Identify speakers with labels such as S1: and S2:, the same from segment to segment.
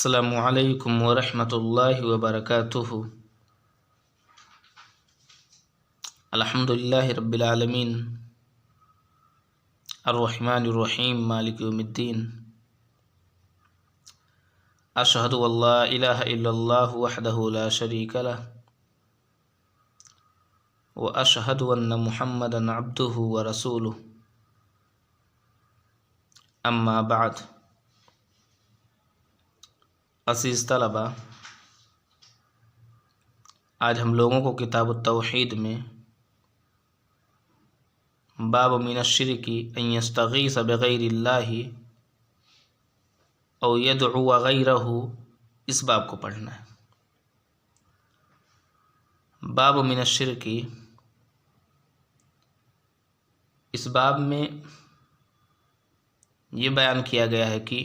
S1: السلام علیکم ورحمۃ اللہ وبرکاتہ۔ الحمد للہ رب العالمین الرحمن الرحیم مالک یوم الدین۔ اشہد ان لا الہ الا اللہ وحدہ لا شریک لہ واشہد ان محمدا عبدہ ورسولہ، اما بعد۔ عزیز طلبہ، آج ہم لوگوں کو کتاب التوحید میں باب من الشرک ان یستغیث بغیر اللہ او یدعو غیرہ، اس باب کو پڑھنا ہے۔ باب من الشرک، اس باب میں یہ بیان کیا گیا ہے کہ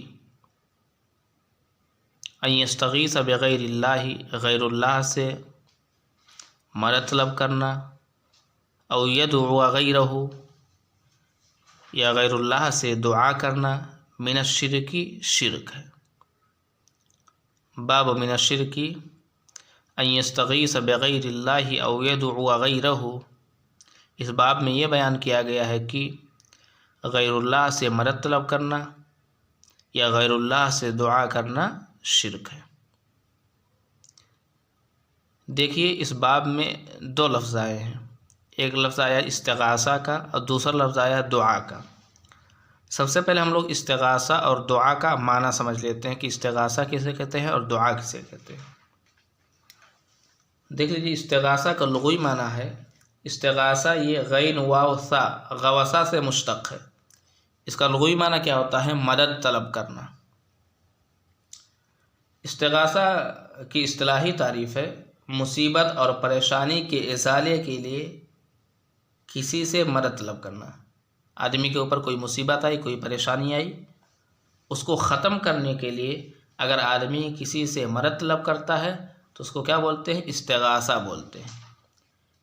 S1: ان یستغیث بغیر اللہ، غیر اللہ سے مدد طلب کرنا، او یدعو غیرہ، یا غیر اللہ سے دعا کرنا، من الشرک، شرک ہے۔ باب من الشرک ان یستغیث بغیر اللہ او یدعو غیرہ، اس باب میں یہ بیان کیا گیا ہے کہ غیر اللہ سے مدد طلب کرنا یا غیر اللہ سے دعا کرنا شرک ہے۔ دیکھیے، اس باب میں دو لفظ آئے ہیں، ایک لفظ آیا استغاثہ کا اور دوسرا لفظ آیا دعا کا۔ سب سے پہلے ہم لوگ استغاثہ اور دعا کا معنی سمجھ لیتے ہیں کہ استغاثہ کسے کہتے ہیں اور دعا کسے کہتے ہیں۔ دیکھ لیجیے، استغاثہ کا لغوی معنی ہے، استغاثہ یہ غین واو ثا، غوثہ سے مشتق ہے۔ اس کا لغوی معنی کیا ہوتا ہے؟ مدد طلب کرنا۔ استغاثہ کی اصطلاحی تعریف ہے مصیبت اور پریشانی کے ازالے کے لیے کسی سے مدد طلب کرنا۔ آدمی کے اوپر کوئی مصیبت آئی، کوئی پریشانی آئی، اس کو ختم کرنے کے لیے اگر آدمی کسی سے مدد طلب کرتا ہے تو اس کو کیا بولتے ہیں؟ استغاثہ بولتے ہیں۔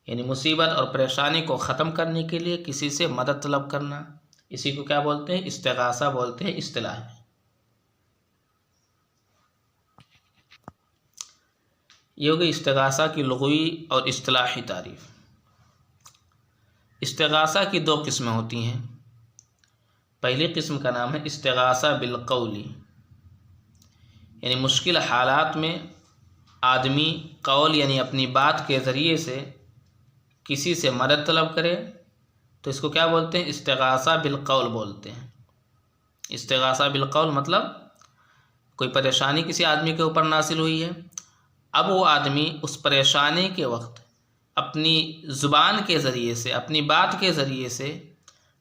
S1: یعنی مصیبت اور پریشانی کو ختم کرنے کے لیے کسی سے مدد طلب کرنا، اسی کو کیا بولتے ہیں؟ استغاثہ بولتے ہیں اصطلاح میں۔ یہ ہوگی استغاثہ کی لغوی اور اصطلاحی تعریف۔ استغاثہ کی دو قسمیں ہوتی ہیں۔ پہلی قسم کا نام ہے استغاثہ بالقول، یعنی مشکل حالات میں آدمی قول یعنی اپنی بات کے ذریعے سے کسی سے مدد طلب کرے تو اس کو کیا بولتے ہیں؟ استغاثہ بالقول بولتے ہیں۔ استغاثہ بالقول مطلب کوئی پریشانی کسی آدمی کے اوپر نازل ہوئی ہے، اب وہ آدمی اس پریشانی کے وقت اپنی زبان کے ذریعے سے، اپنی بات کے ذریعے سے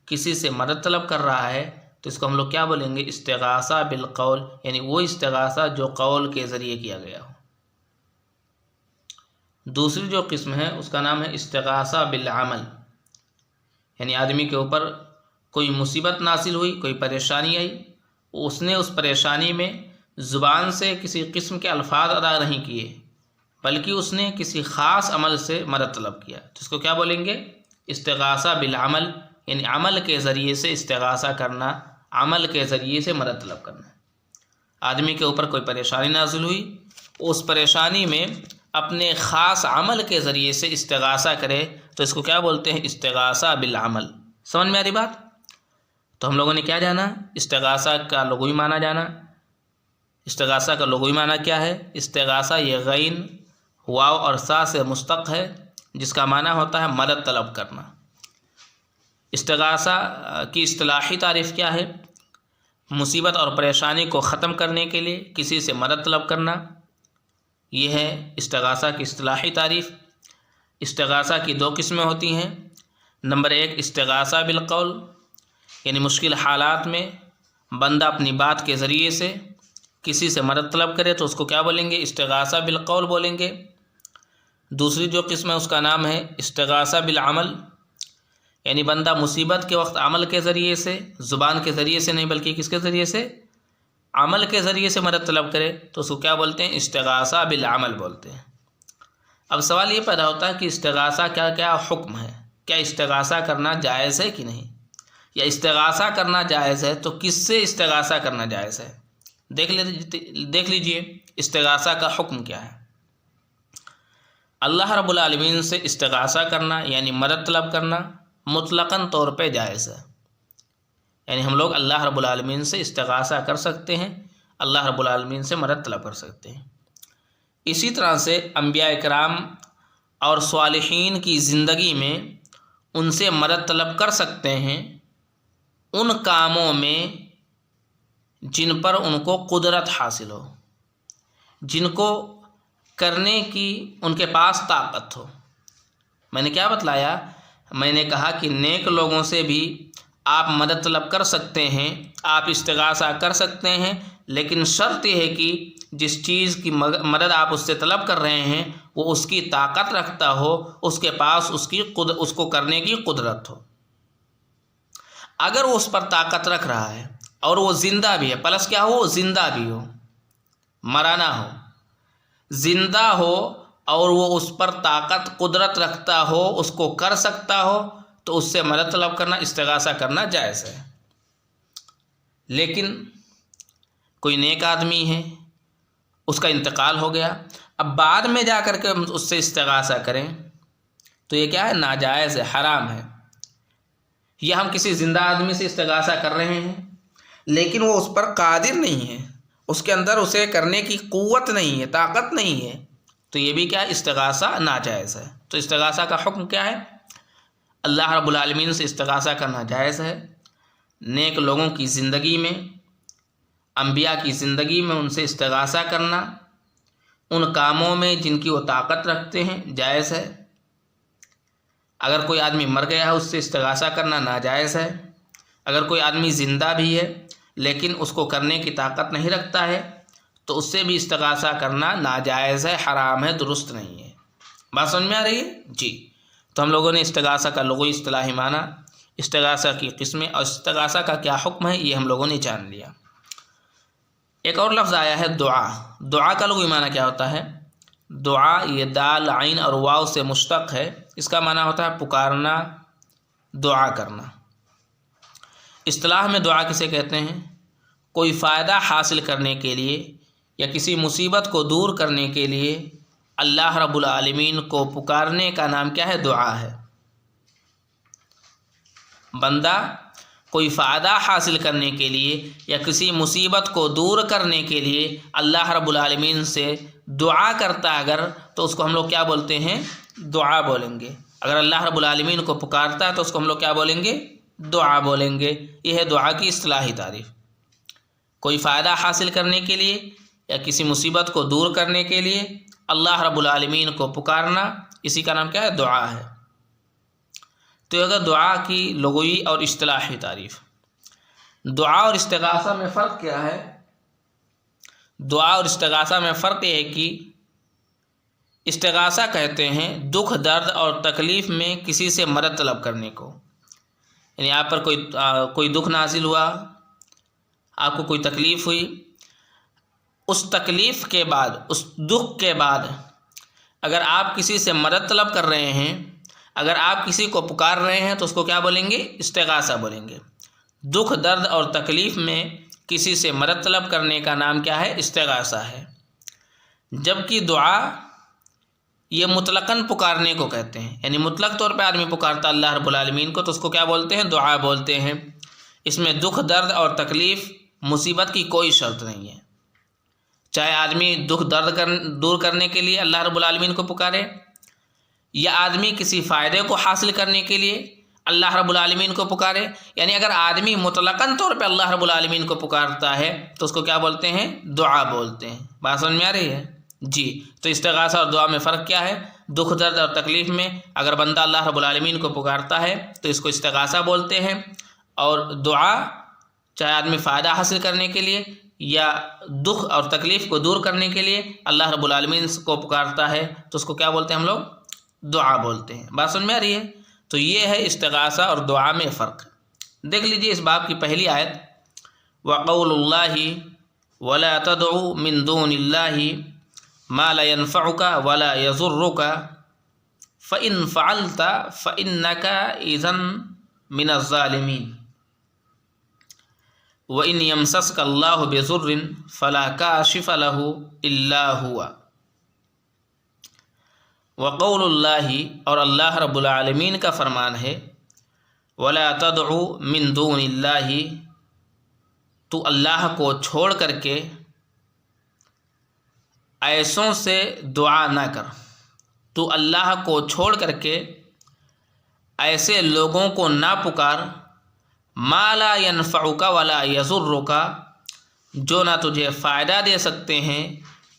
S1: کسی سے مدد طلب کر رہا ہے تو اس کو ہم لوگ کیا بولیں گے؟ استغاثہ بالقول، یعنی وہ استغاثہ جو قول کے ذریعے کیا گیا ہو۔ دوسری جو قسم ہے اس کا نام ہے استغاثہ بالعمل، یعنی آدمی کے اوپر کوئی مصیبت نازل ہوئی، کوئی پریشانی آئی، اس نے اس پریشانی میں زبان سے کسی قسم کے الفاظ ادا نہیں کیے بلکہ اس نے کسی خاص عمل سے مدد طلب کیا تو اس کو کیا بولیں گے؟ استغاثہ بالعمل، یعنی عمل کے ذریعے سے استغاثہ کرنا، عمل کے ذریعے سے مدد طلب کرنا۔ آدمی کے اوپر کوئی پریشانی نازل ہوئی، اس پریشانی میں اپنے خاص عمل کے ذریعے سے استغاثہ کرے تو اس کو کیا بولتے ہیں؟ استغاثہ بالعمل۔ سمجھ میں آ رہی بات؟ تو ہم لوگوں نے کیا جانا؟ استغاثہ کا لغوی معنی جانا۔ استغاثہ کا لغوی معنی کیا ہے؟ استغاثہ یہ غین واو اور سا سے مشتق ہے، جس کا معنی ہوتا ہے مدد طلب کرنا۔ استغاثہ کی اصطلاحی تعریف کیا ہے؟ مصیبت اور پریشانی کو ختم کرنے کے لیے کسی سے مدد طلب کرنا، یہ ہے استغاثہ کی اصطلاحی تعریف۔ استغاثہ کی دو قسمیں ہوتی ہیں۔ نمبر ایک استغاثہ بالقول، یعنی مشکل حالات میں بندہ اپنی بات کے ذریعے سے کسی سے مدد طلب کرے تو اس کو کیا بولیں گے؟ استغاثہ بالقول بولیں گے۔ دوسری جو قسم ہے اس کا نام ہے استغاثہ بالعمل، یعنی بندہ مصیبت کے وقت عمل کے ذریعے سے، زبان کے ذریعے سے نہیں بلکہ کس کے ذریعے سے؟ عمل کے ذریعے سے مدد طلب کرے تو اس کو کیا بولتے ہیں؟ استغاثہ بالعمل بولتے ہیں۔ اب سوال یہ پیدا ہوتا ہے کہ استغاثہ کا کیا حکم ہے؟ کیا استغاثہ کرنا جائز ہے کہ نہیں؟ یا استغاثہ کرنا جائز ہے تو کس سے استغاثہ کرنا جائز ہے؟ دیکھ لیجئے استغاثہ کا حکم کیا ہے۔ اللہ رب العالمین سے استغاثہ کرنا یعنی مدد طلب کرنا مطلقاً طور پہ جائز ہے، یعنی ہم لوگ اللہ رب العالمین سے استغاثہ کر سکتے ہیں، اللہ رب العالمین سے مدد طلب کر سکتے ہیں۔ اسی طرح سے انبیاء کرام اور صالحین کی زندگی میں ان سے مدد طلب کر سکتے ہیں ان کاموں میں جن پر ان کو قدرت حاصل ہو، جن کو کرنے کی ان کے پاس طاقت ہو۔ میں نے کیا بتلایا؟ میں نے کہا کہ نیک لوگوں سے بھی آپ مدد طلب کر سکتے ہیں، آپ استغاثہ کر سکتے ہیں، لیکن شرط یہ ہے کہ جس چیز کی مدد آپ اس سے طلب کر رہے ہیں وہ اس کی طاقت رکھتا ہو، اس کے پاس اس کو کرنے کی قدرت ہو۔ اگر وہ اس پر طاقت رکھ رہا ہے اور وہ زندہ بھی ہے، پلس کیا ہو، زندہ بھی ہو، مرا نہ ہو، زندہ ہو اور وہ اس پر طاقت قدرت رکھتا ہو، اس کو کر سکتا ہو، تو اس سے مدد طلب کرنا، استغاثہ کرنا جائز ہے۔ لیکن کوئی نیک آدمی ہے، اس کا انتقال ہو گیا، اب بعد میں جا کر کے اس سے استغاثہ کریں تو یہ کیا ہے؟ ناجائز ہے، حرام ہے۔ یا ہم کسی زندہ آدمی سے استغاثہ کر رہے ہیں لیکن وہ اس پر قادر نہیں ہے، اس کے اندر اسے کرنے کی قوت نہیں ہے، طاقت نہیں ہے، تو یہ بھی کیا ہے؟ استغاثہ ناجائز ہے۔ تو استغاثہ کا حکم کیا ہے؟ اللہ رب العالمین سے استغاثہ کرنا جائز ہے، نیک لوگوں کی زندگی میں، انبیاء کی زندگی میں ان سے استغاثہ کرنا ان کاموں میں جن کی وہ طاقت رکھتے ہیں جائز ہے۔ اگر کوئی آدمی مر گیا ہے اس سے استغاثہ کرنا ناجائز ہے۔ اگر کوئی آدمی زندہ بھی ہے لیکن اس کو کرنے کی طاقت نہیں رکھتا ہے تو اس سے بھی استغاثہ کرنا ناجائز ہے، حرام ہے، درست نہیں ہے۔ بات سمجھ میں آ رہی ہے؟ جی۔ تو ہم لوگوں نے استغاثہ کا لغوی اصطلاحی معنی، استغاثہ کی قسمیں اور استغاثہ کا کیا حکم ہے یہ ہم لوگوں نے جان لیا۔ ایک اور لفظ آیا ہے دعا۔ دعا کا لغوی معنی کیا ہوتا ہے؟ دعا یہ دال، عین اور واو سے مشتق ہے، اس کا معنی ہوتا ہے پکارنا، دعا کرنا۔ اصطلاح میں دعا کسے کہتے ہیں؟ کوئی فائدہ حاصل کرنے کے لیے یا کسی مصیبت کو دور کرنے کے لیے اللہ رب العالمین کو پکارنے کا نام کیا ہے؟ دعا ہے۔ بندہ کوئی فائدہ حاصل کرنے کے لیے یا کسی مصیبت کو دور کرنے کے لیے اللہ رب العالمین سے دعا کرتا ہے اگر، تو اس کو ہم لوگ کیا بولتے ہیں؟ دعا بولیں گے۔ اگر اللہ رب العالمین کو پکارتا ہے تو اس کو ہم لوگ کیا بولیں گے؟ دعا بولیں گے۔ یہ ہے دعا کی اصطلاحی تعریف۔ کوئی فائدہ حاصل کرنے کے لیے یا کسی مصیبت کو دور کرنے کے لیے اللہ رب العالمین کو پکارنا، اسی کا نام کیا ہے؟ دعا ہے۔ تو اگر دعا کی لغوی اور اصطلاحی تعریف، دعا اور استغاثہ میں فرق کیا ہے؟ دعا اور استغاثہ میں فرق یہ ہے کہ استغاثہ کہتے ہیں دکھ، درد اور تکلیف میں کسی سے مدد طلب کرنے کو، یعنی آپ پر کوئی دکھ نازل ہوا، آپ کو کوئی تکلیف ہوئی، اس تکلیف کے بعد، اس دکھ کے بعد اگر آپ کسی سے مدد طلب کر رہے ہیں، اگر آپ کسی کو پکار رہے ہیں تو اس کو کیا بولیں گے؟ استغاثہ بولیں گے۔ دکھ، درد اور تکلیف میں کسی سے مدد طلب کرنے کا نام کیا ہے؟ استغاثہ ہے۔ جبکہ دعا یہ مطلقاً پکارنے کو کہتے ہیں، یعنی مطلق طور پہ آدمی پکارتا اللہ رب العالمین کو تو اس کو کیا بولتے ہیں؟ دعا بولتے ہیں۔ اس میں دکھ، درد اور تکلیف، مصیبت کی کوئی شرط نہیں ہے، چاہے آدمی دکھ درد دور کرنے کے لیے اللہ رب العالمین کو پکارے یا آدمی کسی فائدے کو حاصل کرنے کے لیے اللہ رب العالمین کو پکارے، یعنی اگر آدمی مطلقاً طور پہ اللہ رب العالمین کو پکارتا ہے تو اس کو کیا بولتے ہیں؟ دعا بولتے ہیں۔ بات سمجھ میں آ رہی ہے؟ جی۔ تو استغاثہ اور دعا میں فرق کیا ہے؟ دکھ، درد اور تکلیف میں اگر بندہ اللہ رب العالمین کو پکارتا ہے تو اس کو استغاثہ بولتے ہیں، اور دعا چاہے آدمی فائدہ حاصل کرنے کے لیے یا دکھ اور تکلیف کو دور کرنے کے لیے اللہ رب العالمین کو پکارتا ہے تو اس کو کیا بولتے ہیں؟ ہم لوگ دعا بولتے ہیں۔ بات سمجھ میں آ رہی ہے؟ تو یہ ہے استغاثہ اور دعا میں فرق۔ دیکھ لیجئے اس باب کی پہلی آیت، وَقَوْلُ اللَّهِ وَلَا تَدْعُ مِن دُونِ اللَّهِ مَا لَا يَنفَعُكَ وَلَا يَضُرُّكَ فَإِن فَعَلْتَ فَإِنَّكَ إِذًا مِنَ الظَّالِمِينَ۔ وَإِنْ يَمْسَسْكَ اللَّهُ بِضُرٍّ فَلَا كَاشِفَ لَهُ إِلَّا هُوَ۔ وقول اللہ، اور اللہ رب العالمین کا فرمان ہے، وَلَا تَدْعُ مِن دُونِ اللَّهِ، تو اللہ کو چھوڑ کر کے ایسوں سے دعا نہ کر، تو اللہ کو چھوڑ کر کے ایسے لوگوں کو نہ پکار، ما لا ينفعک ولا یضرک، جو نہ تجھے فائدہ دے سکتے ہیں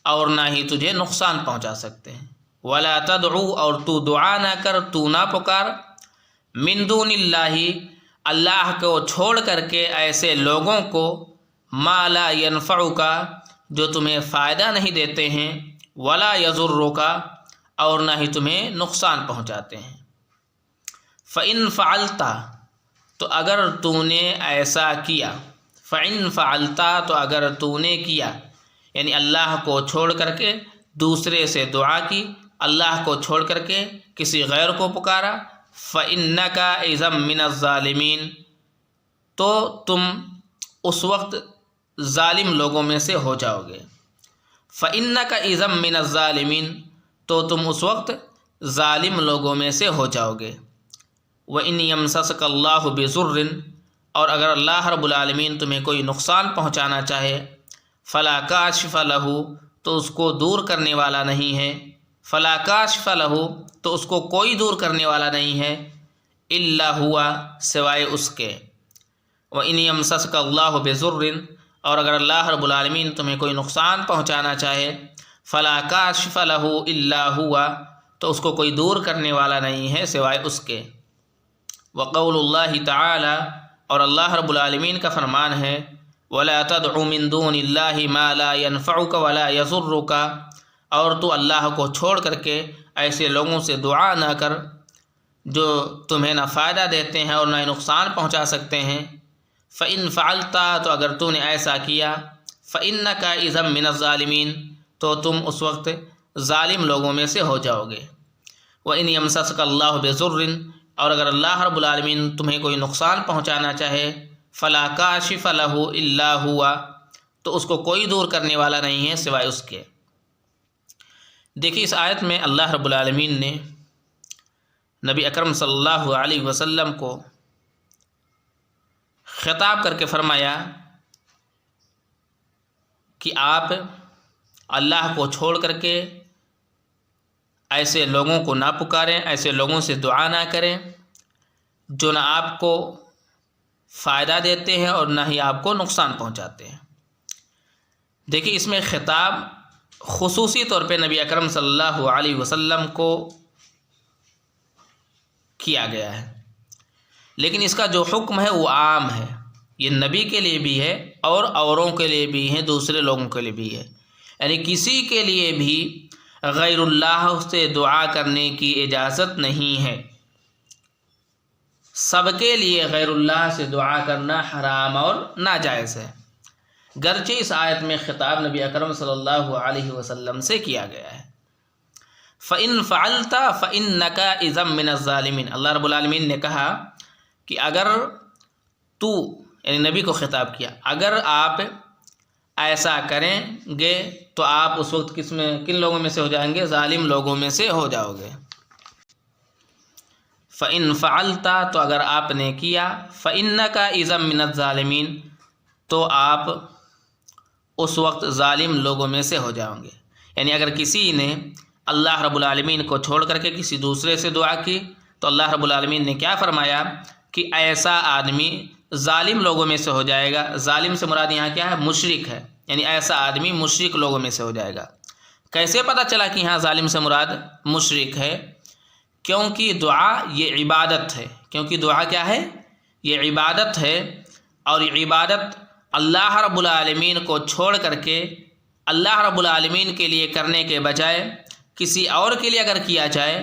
S1: اور نہ ہی تجھے نقصان پہنچا سکتے ہیں۔ ولا تدعو، اور تو دعا نہ کر، تو نہ پکار، من دون اللہ، اللہ کو چھوڑ کر کے ایسے لوگوں کو، ما لا ينفعک، جو تمہیں فائدہ نہیں دیتے ہیں، ولا یضرک، اور نہ ہی تمہیں نقصان پہنچاتے ہیں۔ فَإِن فَعَلْتَ، تو اگر تو نے ایسا کیا، فَإِن فَعَلْتَ، تو اگر تو نے کیا، یعنی اللہ کو چھوڑ کر کے دوسرے سے دعا کی، اللہ کو چھوڑ کر کے کسی غیر کو پکارا، فَإِنَّكَ إِذًا مِّنَ الظَّالِمِينَ، تو تم اس وقت ظالم لوگوں میں سے ہو جاؤ گے۔ فَإِنَّكَ إِذًا مِّنَ الظَّالِمِينَ، تو تم اس وقت ظالم لوگوں میں سے ہو جاؤ گے۔ وَإِنْ يَمْسَسْكَ اللَّهُ بِضُرٍّ، اور اگر اللہ رب العالمین تمہیں کوئی نقصان پہنچانا چاہے، فَلَا كَاشِفَ لَهُ، تو اس کو دور کرنے والا نہیں ہے، فَلَا كَاشِفَ لَهُ، تو اس کو کوئی دور کرنے والا نہیں ہے، إِلَّا هُوَ، سوائے اس کے۔ وَإِنْ يَمْسَسْكَ اللَّهُ بِضُرٍّ، اور اگر اللہ رب العالمین تمہیں کوئی نقصان پہنچانا چاہے، فَلَا كَاشِفَ لَهُ إِلَّا هُوَ، تو اس کو کوئی دور کرنے والا نہیں ہے سوائے اس کے۔ وقول اللہ تعالی، اور اللہ رب العالمین کا فرمان ہے، وَلَا تَدْعُ مِن دُونِ اللَّهِ مَا لَا يَنفَعُكَ وَلَا يَضُرُّكَ، اور تو اللہ کو چھوڑ کر کے ایسے لوگوں سے دعا نہ کر جو تمہیں نہ فائدہ دیتے ہیں اور نہ ہی نقصان پہنچا سکتے ہیں۔ فَإِن فَعَلْتَ، تو اگر تو نے ایسا کیا، فَإِنَّكَ إِذًا مِّنَ الظَّالِمِينَ، تو تم اس وقت ظالم لوگوں میں سے ہو جاؤ گے۔ وَإِنْ يَمْسَسْكَ اللَّهُ بِضُرٍّ، اور اگر اللہ رب العالمین تمہیں کوئی نقصان پہنچانا چاہے، فَلَا كَاشِفَ لَهُ إِلَّا هُوَ، تو اس کو کوئی دور کرنے والا نہیں ہے سوائے اس کے۔ دیکھیے اس آیت میں اللہ رب العالمین نے نبی اکرم صلی اللہ علیہ وسلم کو خطاب کر کے فرمایا کہ آپ اللہ کو چھوڑ کر کے ایسے لوگوں کو نہ پکاریں، ایسے لوگوں سے دعا نہ کریں جو نہ آپ کو فائدہ دیتے ہیں اور نہ ہی آپ کو نقصان پہنچاتے ہیں۔ دیکھیے اس میں خطاب خصوصی طور پہ نبی اکرم صلی اللہ علیہ وسلم کو کیا گیا ہے، لیکن اس کا جو حکم ہے وہ عام ہے، یہ نبی کے لیے بھی ہے اور اوروں کے لیے بھی ہے، دوسرے لوگوں کے لیے بھی ہے، یعنی کسی کے لیے بھی غیر اللہ سے دعا کرنے کی اجازت نہیں ہے، سب کے لیے غیر اللہ سے دعا کرنا حرام اور ناجائز ہے، گرچہ اس آیت میں خطاب نبی اکرم صلی اللہ علیہ وسلم سے کیا گیا ہے۔ فَإِن فَعَلْتَ فَإِنَّكَ إِذًا مِّنَ الظَّالِمِينَ، اللہ رب العالمین نے کہا کہ اگر تو، یعنی نبی کو خطاب کیا، اگر آپ ایسا کریں گے تو آپ اس وقت کن لوگوں میں سے ہو جائیں گے؟ ظالم لوگوں میں سے ہو جاؤ گے۔ فَإِن فَعَلْتَ، تو اگر آپ نے کیا، فَإِنَّكَ إِذًا مِّنَ الظَّالِمِينَ، تو آپ اس وقت ظالم لوگوں میں سے ہو جاؤ گے۔ یعنی اگر کسی نے اللہ رب العالمین کو چھوڑ کر کے کسی دوسرے سے دعا کی تو اللہ رب العالمین نے کیا فرمایا کہ ایسا آدمی ظالم لوگوں میں سے ہو جائے گا۔ ظالم سے مراد یہاں کیا ہے؟ مشرک ہے، یعنی ایسا آدمی مشرک لوگوں میں سے ہو جائے گا۔ کیسے پتہ چلا کہ یہاں ظالم سے مراد مشرک ہے؟ کیونکہ دعا یہ عبادت ہے، کیونکہ دعا کیا ہے؟ یہ عبادت ہے، اور یہ عبادت اللہ رب العالمین کو چھوڑ کر کے اللہ رب العالمین کے لیے کرنے کے بجائے کسی اور کے لیے اگر کیا جائے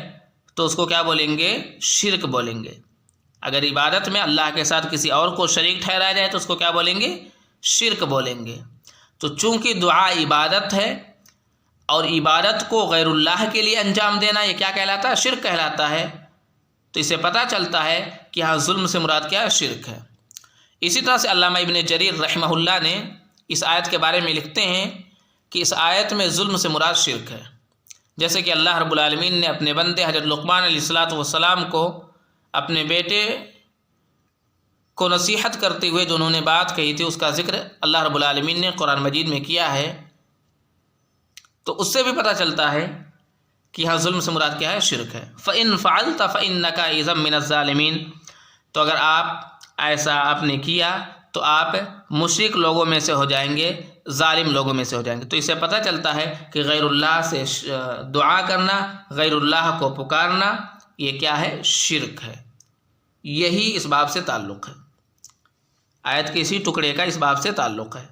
S1: تو اس کو کیا بولیں گے؟ شرک بولیں گے۔ اگر عبادت میں اللہ کے ساتھ کسی اور کو شریک ٹھہرایا جائے تو اس کو کیا بولیں گے؟ شرک بولیں گے۔ تو چونکہ دعا عبادت ہے اور عبادت کو غیر اللہ کے لیے انجام دینا یہ کیا کہلاتا ہے؟ شرک کہلاتا ہے۔ تو اسے پتہ چلتا ہے کہ یہاں ظلم سے مراد کیا ہے؟ شرک ہے۔ اسی طرح سے علامہ ابن جریر رحمہ اللہ نے اس آیت کے بارے میں لکھتے ہیں کہ اس آیت میں ظلم سے مراد شرک ہے، جیسے کہ اللہ رب العالمین نے اپنے بندے حضرت لقمان علیہ السلام کو اپنے بیٹے کو نصیحت کرتے ہوئے جو انہوں نے بات کہی تھی اس کا ذکر اللہ رب العالمین نے قرآن مجید میں کیا ہے، تو اس سے بھی پتہ چلتا ہے کہ یہاں ظلم سے مراد کیا ہے، شرک ہے۔ فَإِن فَعَلْتَ فَإِنَّكَ إِذًا مِّنَ الظَّالِمِينَ، تو اگر آپ نے کیا تو آپ مشرک لوگوں میں سے ہو جائیں گے، ظالم لوگوں میں سے ہو جائیں گے۔ تو اس سے پتہ چلتا ہے کہ غیر اللہ سے دعا کرنا، غیر اللہ کو پکارنا، یہ کیا ہے، شرک ہے۔ یہی اس باب سے تعلق ہے، آیت کے اسی ٹکڑے کا اس باب سے تعلق ہے۔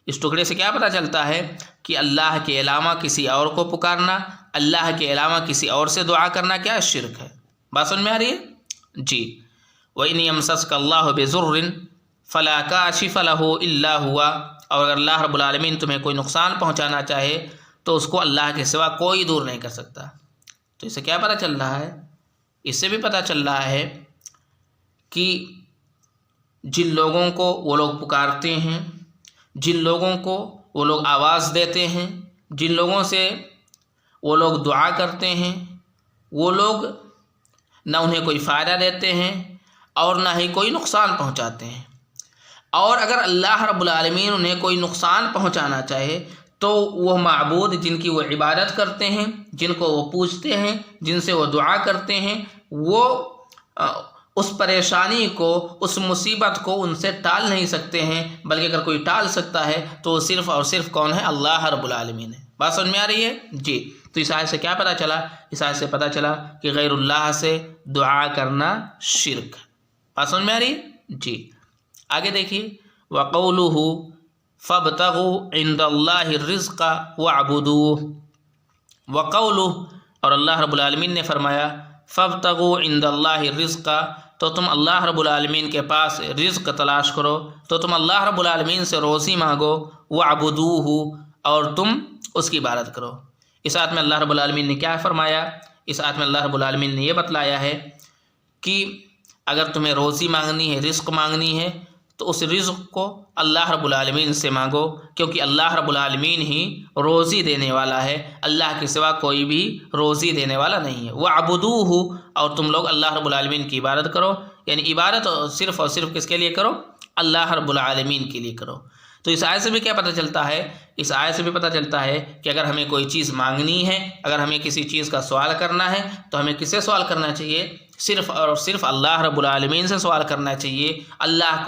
S1: اس ٹکڑے سے کیا پتہ چلتا ہے کہ اللہ کے علاوہ کسی اور کو پکارنا، اللہ کے علاوہ کسی اور سے دعا کرنا کیا ہے، شرک ہے۔ بات سمجھ میں آ رہی ہے جی۔ وَإِنْ يَمْسَسْكَ اللَّهُ بِضُرٍّ فَلَا كَاشِفَ لَهُ إِلَّا هُوَ، اور اگر اللہ رب العالمین تمہیں کوئی نقصان پہنچانا چاہے تو اس کو اللہ کے سوا کوئی دور نہیں کر سکتا۔ تو اس سے کیا پتہ چل رہا ہے، اس سے بھی پتہ چل رہا ہے کہ جن لوگوں کو وہ لوگ پکارتے ہیں، جن لوگوں کو وہ لوگ آواز دیتے ہیں، جن لوگوں سے وہ لوگ دعا کرتے ہیں، وہ لوگ نہ انہیں کوئی فائدہ دیتے ہیں اور نہ ہی کوئی نقصان پہنچاتے ہیں۔ اور اگر اللہ رب العالمین انہیں کوئی نقصان پہنچانا چاہے تو وہ معبود جن کی وہ عبادت کرتے ہیں، جن کو وہ پوجتے ہیں، جن سے وہ دعا کرتے ہیں، وہ اس پریشانی کو، اس مصیبت کو ان سے ٹال نہیں سکتے ہیں، بلکہ اگر کوئی ٹال سکتا ہے تو وہ صرف اور صرف کون ہے، اللہ رب العالمین ہے۔ بات سمجھ میں آ رہی ہے جی۔ تو اس آیت سے کیا پتہ چلا، اس آیت سے پتہ چلا کہ غیر اللہ سے دعا کرنا شرک ہے۔ بات سمجھ میں آ رہی ہے جی۔ آگے دیکھیے، وَقَوْلُهُ فَابْتَغُوا عِنْدَ اللَّهِ الرِّزْقَ وَاعْبُدُوهُ، وَقَوْلُهُ، اور اللہ رب العالمین نے فرمایا فَابْتَغُوا عِنْدَ اللَّهِ الرِّزْقَ، تو تم اللہ رب العالمین کے پاس رزق تلاش کرو، تو تم اللہ رب العالمین سے روزی مانگو، وَاعْبُدُوهُ، اور تم اس کی عبادت کرو۔ اس آیت میں اللہ رب العالمین نے کیا فرمایا، اس آیت میں اللہ رب العالمین نے یہ بتلایا ہے کہ اگر تمہیں روزی مانگنی ہے، رزق مانگنی ہے، تو اس رزق کو اللہ رب العالمین سے مانگو، کیونکہ اللہ رب العالمین ہی روزی دینے والا ہے، اللہ کے سوا کوئی بھی روزی دینے والا نہیں ہے۔ وَاعْبُدُوهُ، اور تم لوگ اللہ رب العالمین کی عبادت کرو، یعنی عبادت صرف اور صرف کس کے لیے کرو، اللہ رب العالمین کے لیے کرو۔ تو اس آیت سے بھی کیا پتہ چلتا ہے، اس آیت سے بھی پتہ چلتا ہے کہ اگر ہمیں کوئی چیز مانگنی ہے، اگر ہمیں کسی چیز کا سوال کرنا ہے تو ہمیں کس سے سوال کرنا چاہیے، صرف اور صرف اللہ رب العالمین سے سوال کرنا چاہیے، اللہ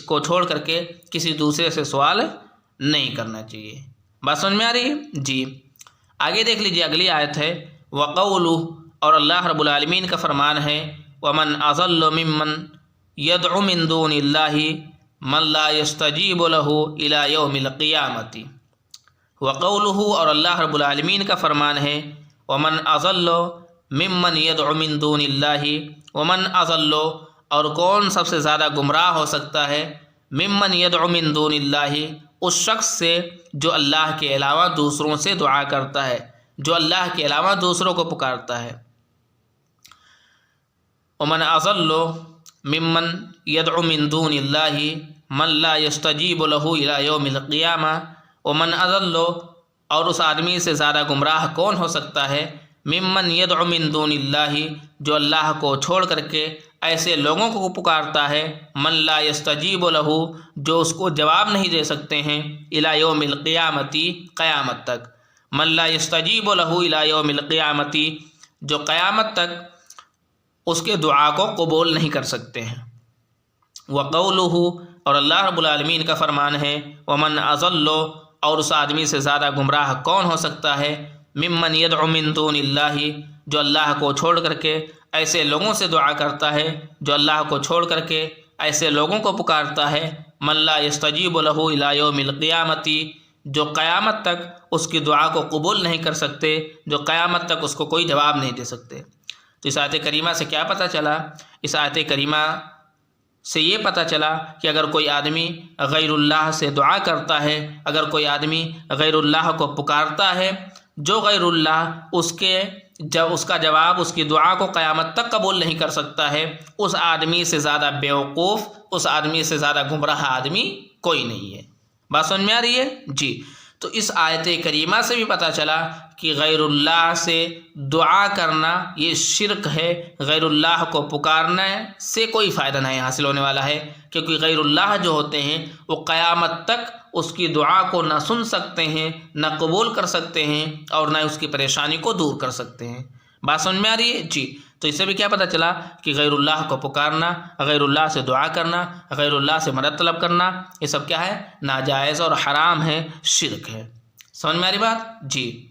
S1: کو چھوڑ کر کے کسی دوسرے سے سوال نہیں کرنا چاہیے۔ بات سمجھ میں آ رہی ہے جی۔ آگے دیکھ لیجیے، اگلی آیت ہے وَقَوْلُهُ، اور اللہ رب العالمین کا فرمان ہے وَمَنْ أَضَلُّ مِمَّنْ يَدْعُ مِن دُونِ اللَّهِ مَن لَّا يَسْتَجِيبُ لَهُ إِلَىٰ يَوْمِ الْقِيَامَةِ، وَقَوْلُهُ، اور اللہ رب العالمین کا فرمان ہے وَمَنْ أَضَلُّ مِمَّنْ يَدْعُ مِن دُونِ اللَّهِ، وَمَنْ أَضَلُّ، اور کون سب سے زیادہ گمراہ ہو سکتا ہے، مِمَّنْ يَدْعُ مِن دُونِ اللَّهِ، اس شخص سے جو اللہ کے علاوہ دوسروں سے دعا کرتا ہے، جو اللہ کے علاوہ دوسروں کو پکارتا ہے۔ وَمَنْ أَضَلُّ مِمَّنْ يَدْعُ مِن دُونِ اللَّهِ مَن لَّا يَسْتَجِيبُ لَهُ إِلَىٰ يَوْمِ الْقِيَامَةِ، وَمَنْ أَضَلُّ، اور اس آدمی سے زیادہ گمراہ کون ہو سکتا ہے، ممن يدعو من دون اللہ، جو اللہ کو چھوڑ کر کے ایسے لوگوں کو پکارتا ہے، من لا يستجیب له، جو اس کو جواب نہیں دے سکتے ہیں، الی یوم القیامت، قیامت تک، من لا يستجیب له الی یوم القیامت، جو قیامت تک اس کے دعا کو قبول نہیں کر سکتے ہیں۔ وقولہ، اور اللہ رب العالمین کا فرمان ہے ومن اضل، اور اس آدمی سے زیادہ گمراہ کون ہو سکتا ہے، ممن يدعو من دون اللہ، جو اللہ کو چھوڑ کر کے ایسے لوگوں سے دعا کرتا ہے، جو اللہ کو چھوڑ کر کے ایسے لوگوں کو پکارتا ہے، من لا يستجیب له الی یوم القیامت، جو قیامت تک اس کی دعا کو قبول نہیں کر سکتے، جو قیامت تک اس کو کوئی جواب نہیں دے سکتے۔ تو اس آیت کریمہ سے کیا پتہ چلا؟ اس آیت کریمہ سے یہ پتہ چلا کہ اگر کوئی آدمی غیر اللہ سے دعا کرتا ہے، اگر کوئی آدمی غیر اللہ کو پکارتا ہے، جو غیر اللہ اس کا جواب، اس کی دعا کو قیامت تک قبول نہیں کر سکتا ہے، اس آدمی سے زیادہ بیوقوف، اس آدمی سے زیادہ گمراہ آدمی کوئی نہیں ہے۔ بات سمجھ میں آ رہی ہے جی؟ تو اس آیت کریمہ سے بھی پتہ چلا کہ غیر اللہ سے دعا کرنا یہ شرک ہے، غیر اللہ کو پکارنا سے کوئی فائدہ نہیں حاصل ہونے والا ہے، کیونکہ غیر اللہ جو ہوتے ہیں وہ قیامت تک اس کی دعا کو نہ سن سکتے ہیں، نہ قبول کر سکتے ہیں، اور نہ اس کی پریشانی کو دور کر سکتے ہیں۔ بات سمجھ میں آ رہی ہے جی؟ تو اس سے بھی کیا پتہ چلا کہ غیر اللہ کو پکارنا، غیر اللہ سے دعا کرنا، غیر اللہ سے مدد طلب کرنا، یہ سب کیا ہے؟ ناجائز اور حرام ہے، شرک ہے۔ سمجھ میں آ رہی بات جی؟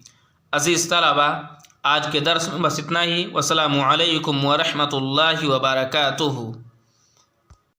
S1: عزیز طلبہ، آج کے درس میں بس اتنا ہی۔ والسلام علیکم ورحمۃ اللہ وبرکاتہ۔